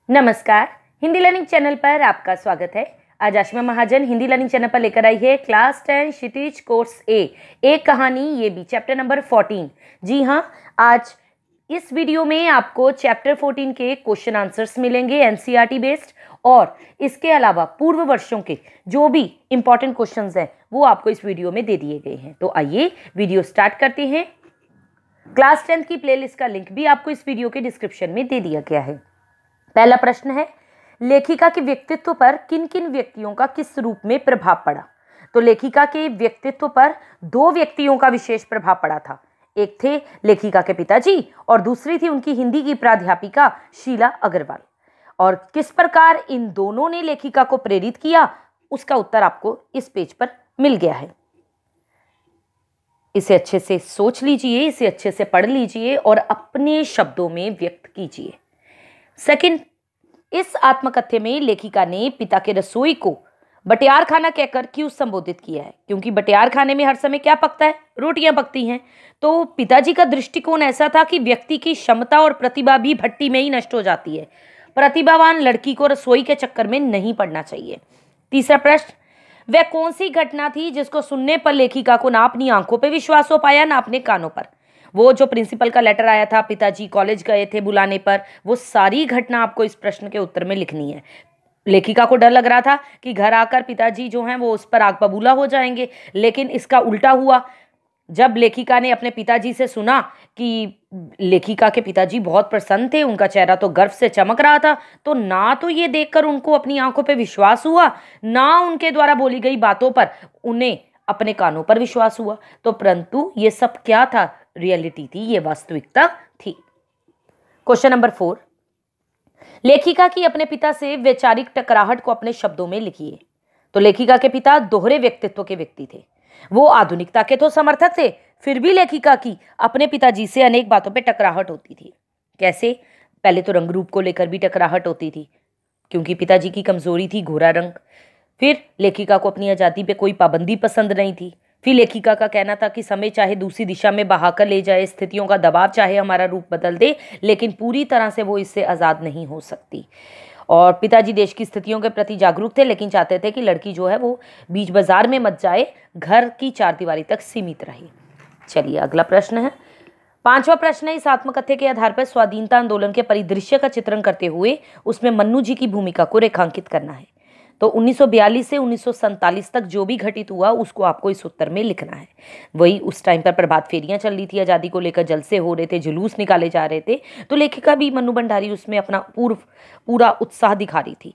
नमस्कार। Hindi learning channel पर आपका स्वागत है। आज आशिमा महाजन हिंदी लर्निंग चैनल पर लेकर आई है क्लास 10 क्षितिज कोर्स ए एक कहानी ये भी चैप्टर नंबर 14। जी हाँ, आज इस वीडियो में आपको चैप्टर 14 के क्वेश्चन आंसर्स मिलेंगे एनसीईआरटी बेस्ड, और इसके अलावा पूर्व वर्षों के जो भी इंपॉर्टेंट क्वेश्चंस हैं वो आपको इस वीडियो में दे दिए गए हैं। तो आइए वीडियो स्टार्ट करते हैं। क्लास 10 की प्लेलिस्ट का लिंक भी आपको इस वीडियो के डिस्क्रिप्शन में दे दिया गया है। पहला प्रश्न है, लेखिका के व्यक्तित्व पर किन किन व्यक्तियों का किस रूप में प्रभाव पड़ा। तो लेखिका के व्यक्तित्व पर दो व्यक्तियों का विशेष प्रभाव पड़ा था। एक थे लेखिका के पिताजी और दूसरी थी उनकी हिंदी की प्राध्यापिका शीला अग्रवाल। और किस प्रकार इन दोनों ने लेखिका को प्रेरित किया, उसका उत्तर आपको इस पेज पर मिल गया है। इसे अच्छे से सोच लीजिए, इसे अच्छे से पढ़ लीजिए और अपने शब्दों में व्यक्त कीजिए। सेकंड, इस आत्मकथ्य में लेखिका ने पिता के रसोई को बटियार खाना कहकर क्यों संबोधित किया है? क्योंकि बटियार खाने में हर समय क्या पकता है? रोटियां पकती हैं। तो पिताजी का दृष्टिकोण ऐसा था कि व्यक्ति की क्षमता और प्रतिभा भी भट्टी में ही नष्ट हो जाती है। प्रतिभावान लड़की को रसोई के चक्कर में नहीं पड़ना चाहिए। तीसरा प्रश्न, वह कौन सी घटना थी जिसको सुनने पर लेखिका को ना अपनी आंखों पर विश्वास हो पाया ना अपने कानों पर? वो जो प्रिंसिपल का लेटर आया था, पिताजी कॉलेज गए थे बुलाने पर, वो सारी घटना आपको इस प्रश्न के उत्तर में लिखनी है। लेखिका को डर लग रहा था कि घर आकर पिताजी जो हैं वो उस पर आग बबूला हो जाएंगे, लेकिन इसका उल्टा हुआ। जब लेखिका ने अपने पिताजी से सुना कि लेखिका के पिताजी बहुत प्रसन्न थे, उनका चेहरा तो गर्व से चमक रहा था, तो ना तो ये देखकर उनको अपनी आंखों पर विश्वास हुआ, ना उनके द्वारा बोली गई बातों पर उन्हें अपने कानों पर विश्वास हुआ। तो परंतु ये सब क्या था? रियलिटी थी, ये वास्तविकता थी। क्वेश्चन नंबर 4, लेखिका की अपने पिता से वैचारिक टकराहट को अपने शब्दों में लिखिए। तो लेखिका के पिता दोहरे व्यक्तित्व के व्यक्ति थे। वो आधुनिकता के तो समर्थक थे, फिर भी लेखिका की अपने पिताजी से अनेक बातों पे टकराहट होती थी। कैसे? पहले तो रंग रूप को लेकर भी टकराहट होती थी, क्योंकि पिताजी की कमजोरी थी गोरा रंग। फिर लेखिका को अपनी आजादी पे कोई पाबंदी पसंद नहीं थी। फिर लेखिका का कहना था कि समय चाहे दूसरी दिशा में बहाकर ले जाए, स्थितियों का दबाव चाहे हमारा रूप बदल दे, लेकिन पूरी तरह से वो इससे आज़ाद नहीं हो सकती। और पिताजी देश की स्थितियों के प्रति जागरूक थे, लेकिन चाहते थे कि लड़की जो है वो बीच बाजार में मत जाए, घर की चारदीवारी तक सीमित रहे। चलिए अगला प्रश्न है। पांचवा प्रश्न है, इस आत्मकथ्य के आधार पर स्वाधीनता आंदोलन के परिदृश्य का चित्रण करते हुए उसमें मन्नू जी की भूमिका को रेखांकित करना है। तो 1942 से 1947 तक जो भी घटित हुआ उसको आपको इस उत्तर में लिखना है। वही उस टाइम पर प्रभात फेरियां चल रही थी, आज़ादी को लेकर जलसे हो रहे थे, जुलूस निकाले जा रहे थे। तो लेखिका भी मन्नू भंडारी उसमें अपना पूरा उत्साह दिखा रही थी।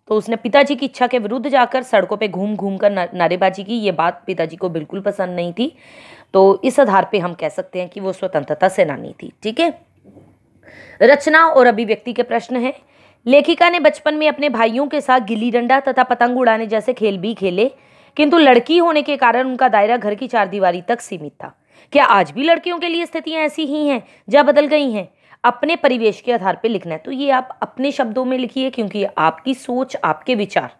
तो उसने पिताजी की इच्छा के विरुद्ध जाकर सड़कों पे घूम घूम कर नारेबाजी की। ये बात पिताजी को बिल्कुल पसंद नहीं थी। तो इस आधार पे हम कह सकते हैं कि वो स्वतंत्रता सेनानी थी। ठीक है। रचना और अभिव्यक्ति के प्रश्न है। लेखिका ने बचपन में अपने भाइयों के साथ गिल्ली डंडा तथा पतंग उड़ाने जैसे खेल भी खेले, किंतु लड़की होने के कारण उनका दायरा घर की चारदीवारी तक सीमित था। क्या आज भी लड़कियों के लिए स्थितियां ऐसी ही हैं या बदल गई हैं? अपने परिवेश के आधार पर लिखना है। तो ये आप अपने शब्दों में लिखिए, क्योंकि आपकी सोच, आपके विचार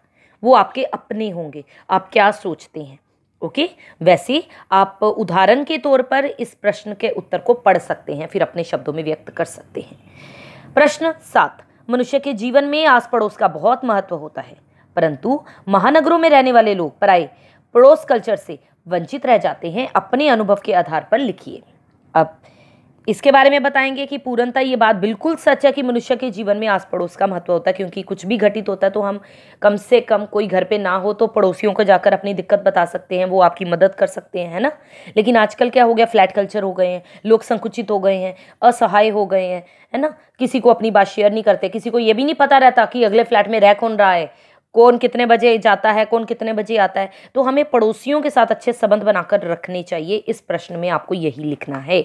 वो आपके अपने होंगे। आप क्या सोचते हैं, ओके। वैसे आप उदाहरण के तौर पर इस प्रश्न के उत्तर को पढ़ सकते हैं, फिर अपने शब्दों में व्यक्त कर सकते हैं। प्रश्न 7, मनुष्य के जीवन में आस पड़ोस का बहुत महत्व होता है, परंतु महानगरों में रहने वाले लोग पराये पड़ोस कल्चर से वंचित रह जाते हैं। अपने अनुभव के आधार पर लिखिए। अब इसके बारे में बताएंगे कि पूर्णतः ये बात बिल्कुल सच है कि मनुष्य के जीवन में आस पड़ोस का महत्व होता है, क्योंकि कुछ भी घटित होता है तो हम कम से कम, कोई घर पे ना हो तो पड़ोसियों को जाकर अपनी दिक्कत बता सकते हैं, वो आपकी मदद कर सकते हैं, है ना। लेकिन आजकल क्या हो गया, फ्लैट कल्चर हो गए हैं, लोग संकुचित हो गए हैं, असहाय हो गए हैं, है ना। किसी को अपनी बात शेयर नहीं करते, किसी को ये भी नहीं पता रहता कि अगले फ्लैट में रह कौन रहा है, कौन कितने बजे जाता है, कौन कितने बजे आता है। तो हमें पड़ोसियों के साथ अच्छे संबंध बनाकर रखने चाहिए। इस प्रश्न में आपको यही लिखना है।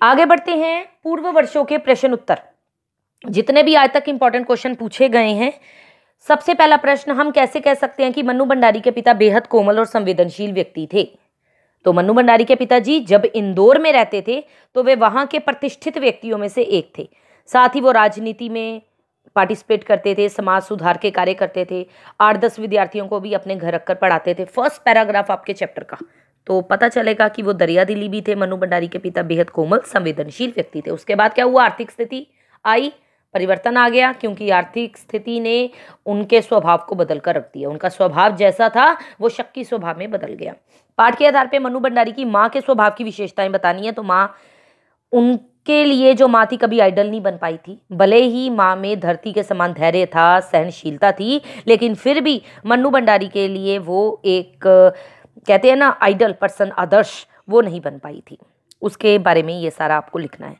आगे बढ़ते हैं। पूर्व वर्षों के प्रश्न उत्तर, जितने भी आज तक इंपॉर्टेंट क्वेश्चन पूछे गए हैं। सबसे पहला प्रश्न, हम कैसे कह सकते हैं कि मन्नू भंडारी के पिता बेहद कोमल और संवेदनशील व्यक्ति थे? तो मन्नू भंडारी के पिताजी जब इंदौर में रहते थे तो वे वहां के प्रतिष्ठित व्यक्तियों में से एक थे। साथ ही वो राजनीति में पार्टिसिपेट करते थे, समाज सुधार के कार्य करते थे, 8-10 विद्यार्थियों को भी अपने घर रखकर पढ़ाते थे। फर्स्ट पैराग्राफ आपके चैप्टर का, तो पता चलेगा कि वो दरिया दिली भी थे। मन्नू भंडारी के पिता बेहद कोमल संवेदनशील व्यक्ति थे। उसके बाद क्या हुआ, आर्थिक स्थिति आई परिवर्तन आ गया क्योंकि आर्थिक स्थिति ने उनके स्वभाव को बदल कर रख दिया। उनका स्वभाव जैसा था वो शक्की स्वभाव में बदल गया। पाठ के आधार पे मन्नू भंडारी की माँ के स्वभाव की विशेषताएं बतानी है। तो माँ, उनके लिए जो माँ थी कभी आइडल नहीं बन पाई थी। भले ही माँ में धरती के समान धैर्य था, सहनशीलता थी, लेकिन फिर भी मन्नू भंडारी के लिए वो एक कहते हैं ना आइडल पर्सन, आदर्श, वो नहीं बन पाई थी। उसके बारे में ये सारा आपको लिखना है।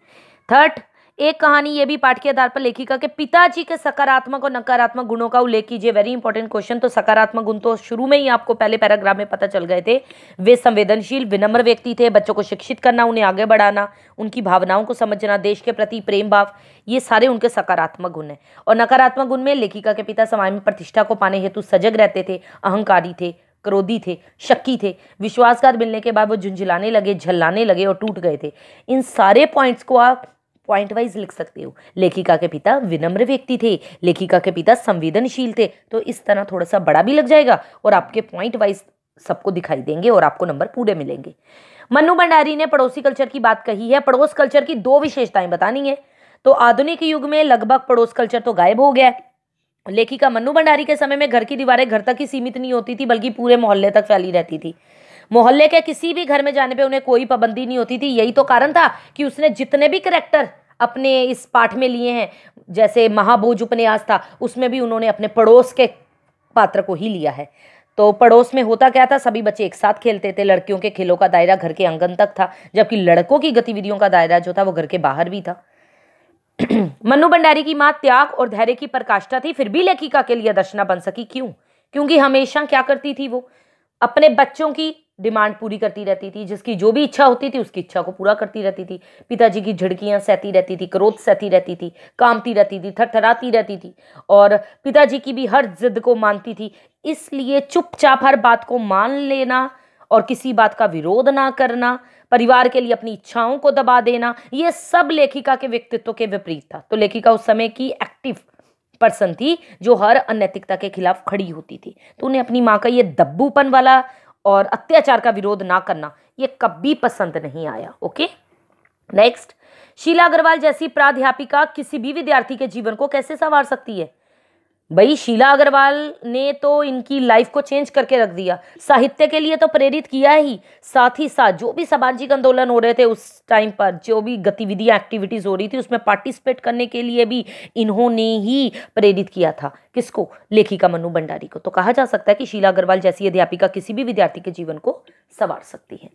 थर्ड, एक कहानी ये भी पाठ के आधार पर लेखिका के पिताजी के सकारात्मक और नकारात्मक गुणों का उल्लेख कीजिए। Very important question. तो सकारात्मक गुण तो शुरू में ही आपको पहले पैराग्राफ में पता चल गए थे। वे संवेदनशील, विनम्र व्यक्ति थे। बच्चों को शिक्षित करना, उन्हें आगे बढ़ाना, उनकी भावनाओं को समझना, देश के प्रति प्रेम भाव, ये सारे उनके सकारात्मक गुण हैं। और नकारात्मक गुण में लेखिका के पिता समाज में प्रतिष्ठा को पाने हेतु सजग रहते थे, अहंकारी थे, क्रोधी थे, शक्की थे। विश्वासघात मिलने के बाद वो झुंझलाने लगे, झल्लाने लगे और टूट गए थे। इन सारे पॉइंट्स को आप पॉइंट वाइज लिख सकते हो। लेखिका के पिता विनम्र व्यक्ति थे, लेखिका के पिता संवेदनशील थे। तो इस तरह थोड़ा सा बड़ा भी लग जाएगा और आपके पॉइंट वाइज सबको दिखाई देंगे और आपको नंबर पूरे मिलेंगे। मन्नू भंडारी ने पड़ोसी कल्चर की बात कही है। पड़ोस कल्चर की 2 विशेषताएं बतानी है। तो आधुनिक युग में लगभग पड़ोस कल्चर तो गायब हो गया है। लेखिका मन्नू भंडारी के समय में घर की दीवारें घर तक ही सीमित नहीं होती थी, बल्कि पूरे मोहल्ले तक फैली रहती थी। मोहल्ले के किसी भी घर में जाने पे उन्हें कोई पाबंदी नहीं होती थी। यही तो कारण था कि उसने जितने भी कैरेक्टर अपने इस पाठ में लिए हैं, जैसे महाभोज उपन्यास था, उसमें भी उन्होंने अपने पड़ोस के पात्र को ही लिया है। तो पड़ोस में होता क्या था, सभी बच्चे एक साथ खेलते थे। लड़कियों के खेलों का दायरा घर के आंगन तक था, जबकि लड़कों की गतिविधियों का दायरा जो था वो घर के बाहर भी था। मन्नू भंडारी की मां त्याग और धैर्य की पराकाष्ठा थी, फिर भी लेखिका के लिए आदर्श न बन सकी। क्यों? क्योंकि हमेशा क्या करती थी, वो अपने बच्चों की डिमांड पूरी करती रहती थी। जिसकी जो भी इच्छा होती थी उसकी इच्छा को पूरा करती रहती थी। पिताजी की झिड़कियां सहती रहती थी, क्रोध सहती रहती थी, कामती रहती थी, थरथराती रहती थी और पिताजी की भी हर जिद को मानती थी। इसलिए चुपचाप हर बात को मान लेना और किसी बात का विरोध ना करना, परिवार के लिए अपनी इच्छाओं को दबा देना, ये सब लेखिका के व्यक्तित्व के विपरीत था। तो लेखिका उस समय की एक्टिव पर्सन थी जो हर अनैतिकता के खिलाफ खड़ी होती थी। तो उन्हें अपनी माँ का ये दब्बूपन वाला और अत्याचार का विरोध ना करना ये कभी पसंद नहीं आया। ओके, नेक्स्ट, शीला अग्रवाल जैसी प्राध्यापिका किसी भी विद्यार्थी के जीवन को कैसे संवार सकती है? भाई, शीला अग्रवाल ने तो इनकी लाइफ को चेंज करके रख दिया। साहित्य के लिए तो प्रेरित किया ही, साथ ही साथ जो भी सामाजिक आंदोलन हो रहे थे उस टाइम पर, जो भी गतिविधियां एक्टिविटीज हो रही थी, उसमें पार्टिसिपेट करने के लिए भी इन्होंने ही प्रेरित किया था। किसको? लेखिका मन्नू भंडारी को। तो कहा जा सकता है कि शीला अग्रवाल जैसी अध्यापिका किसी भी विद्यार्थी के जीवन को संवार सकती है।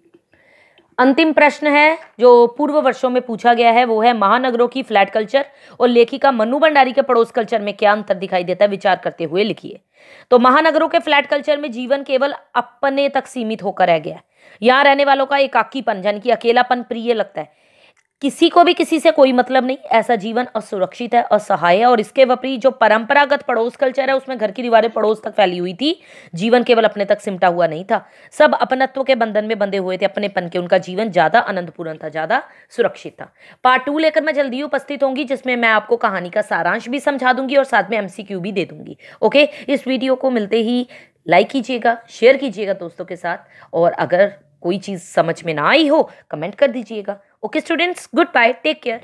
अंतिम प्रश्न है जो पूर्व वर्षों में पूछा गया है, वो है महानगरों की फ्लैट कल्चर और लेखिका मन्नू भंडारी के पड़ोस कल्चर में क्या अंतर दिखाई देता है, विचार करते हुए लिखिए। तो महानगरों के फ्लैट कल्चर में जीवन केवल अपने तक सीमित होकर रह गया है। यहाँ रहने वालों का एकाकीपन यानी कि अकेलापन प्रिय लगता है। किसी को भी किसी से कोई मतलब नहीं। ऐसा जीवन असुरक्षित है, असहाय है। और इसके विपरीत जो परंपरागत पड़ोस कल्चर है उसमें घर की दीवारें पड़ोस तक फैली हुई थी। जीवन केवल अपने तक सिमटा हुआ नहीं था, सब अपनत्व के बंधन में बंधे हुए थे, अपनेपन के। उनका जीवन ज्यादा आनंदपूर्ण था, ज्यादा सुरक्षित था। पार्ट 2 लेकर मैं जल्दी उपस्थित होंगी, जिसमें मैं आपको कहानी का सारांश भी समझा दूंगी और साथ में MCQ भी दे दूंगी। ओके, इस वीडियो को मिलते ही लाइक कीजिएगा, शेयर कीजिएगा दोस्तों के साथ, और अगर कोई चीज समझ में ना आई हो कमेंट कर दीजिएगा। Okay students, good bye, take care.